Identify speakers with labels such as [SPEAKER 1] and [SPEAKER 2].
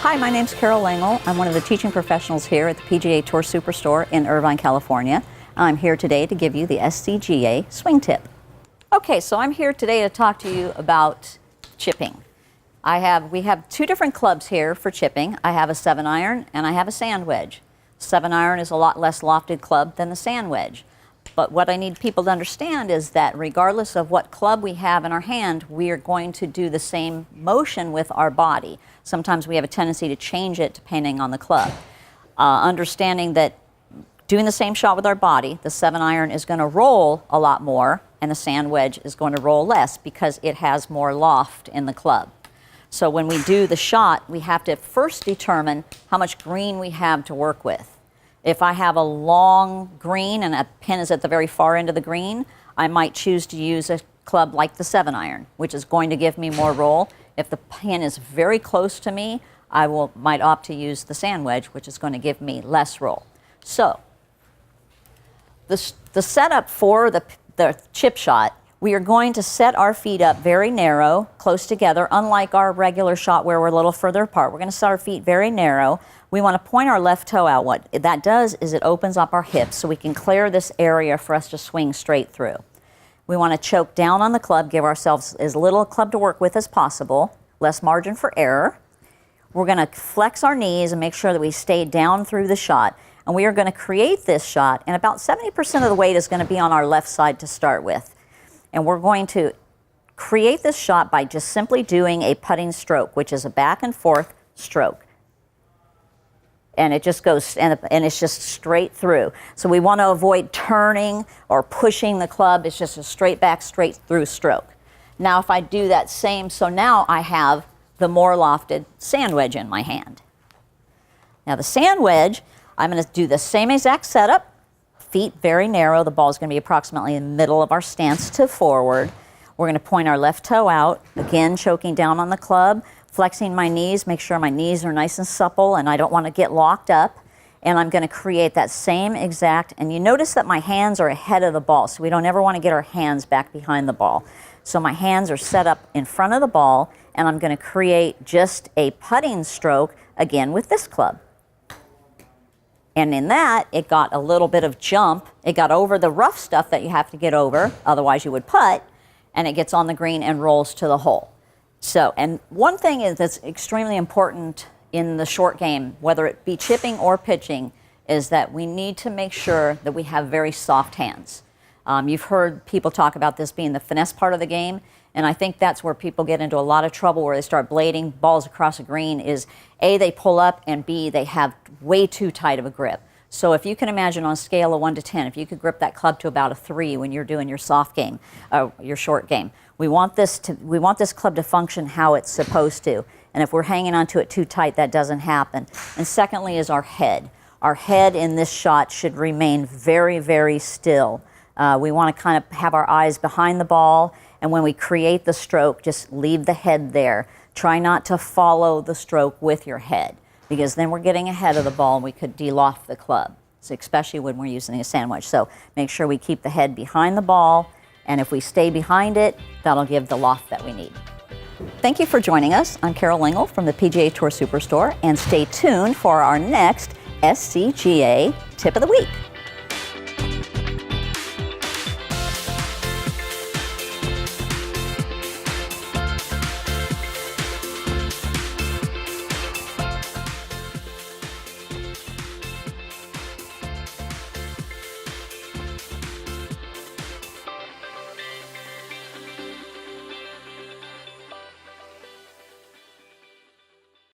[SPEAKER 1] Hi, my name's Carol Lingle. I'm one of the teaching professionals here at the PGA Tour Superstore in Irvine, California. I'm here today to give you the SCGA swing tip. Okay, so I'm here today to talk to you about chipping. We have two different clubs here for chipping. I have a 7-iron and I have a sand wedge. 7-iron is a lot less lofted club than the sand wedge. But what I need people to understand is that regardless of what club we have in our hand, we are going to do the same motion with our body. Sometimes we have a tendency to change it depending on the club. Understanding that doing the same shot with our body, the 7-iron is going to roll a lot more and the sand wedge is going to roll less because it has more loft in the club. So when we do the shot, we have to first determine how much green we have to work with. If I have a long green and a pin is at the very far end of the green, I might choose to use a club like the 7-iron, which is going to give me more roll. If the pin is very close to me, I might opt to use the sand wedge, which is going to give me less roll. So the setup for the chip shot, we are going to set our feet up very narrow, close together, unlike our regular shot where we're a little further apart. We're going to set our feet very narrow. We want to point our left toe out. What that does is it opens up our hips so we can clear this area for us to swing straight through. We want to choke down on the club, give ourselves as little club to work with as possible, less margin for error. We're going to flex our knees and make sure that we stay down through the shot. And we are going to create this shot, and about 70% of the weight is going to be on our left side to start with. And we're going to create this shot by just simply doing a putting stroke, which is a back and forth stroke. And it just goes, and it's just straight through. So we want to avoid turning or pushing the club. It's just a straight back, straight through stroke. Now if I do that same, so now I have the more lofted sand wedge in my hand. Now the sand wedge, I'm going to do the same exact setup. Feet very narrow. The ball is going to be approximately in the middle of our stance to forward. We're going to point our left toe out, again choking down on the club, flexing my knees, make sure my knees are nice and supple and I don't want to get locked up. And I'm going to create that same exact, and you notice that my hands are ahead of the ball, so we don't ever want to get our hands back behind the ball. So my hands are set up in front of the ball and I'm going to create just a putting stroke again with this club. And in that, it got a little bit of jump. It got over the rough stuff that you have to get over, otherwise you would putt, and it gets on the green and rolls to the hole. So, and one thing that's extremely important in the short game, whether it be chipping or pitching, is that we need to make sure that we have very soft hands. You've heard people talk about this being the finesse part of the game, and I think that's where people get into a lot of trouble where they start blading balls across a green is A, they pull up, and B, they have way too tight of a grip. So if you can imagine on a scale of 1 to 10, if you could grip that club to about a 3 when you're doing your soft game, your short game, we want this club to function how it's supposed to. And if we're hanging onto it too tight, that doesn't happen. And secondly is our head. Our head in this shot should remain very, very still. We want to kind of have our eyes behind the ball, and when we create the stroke, just leave the head there. Try not to follow the stroke with your head, because then we're getting ahead of the ball and we could de-loft the club, so especially when we're using a sand wedge. So make sure we keep the head behind the ball, and if we stay behind it, that'll give the loft that we need. Thank you for joining us. I'm Carol Lingle from the PGA Tour Superstore, and stay tuned for our next SCGA Tip of the Week.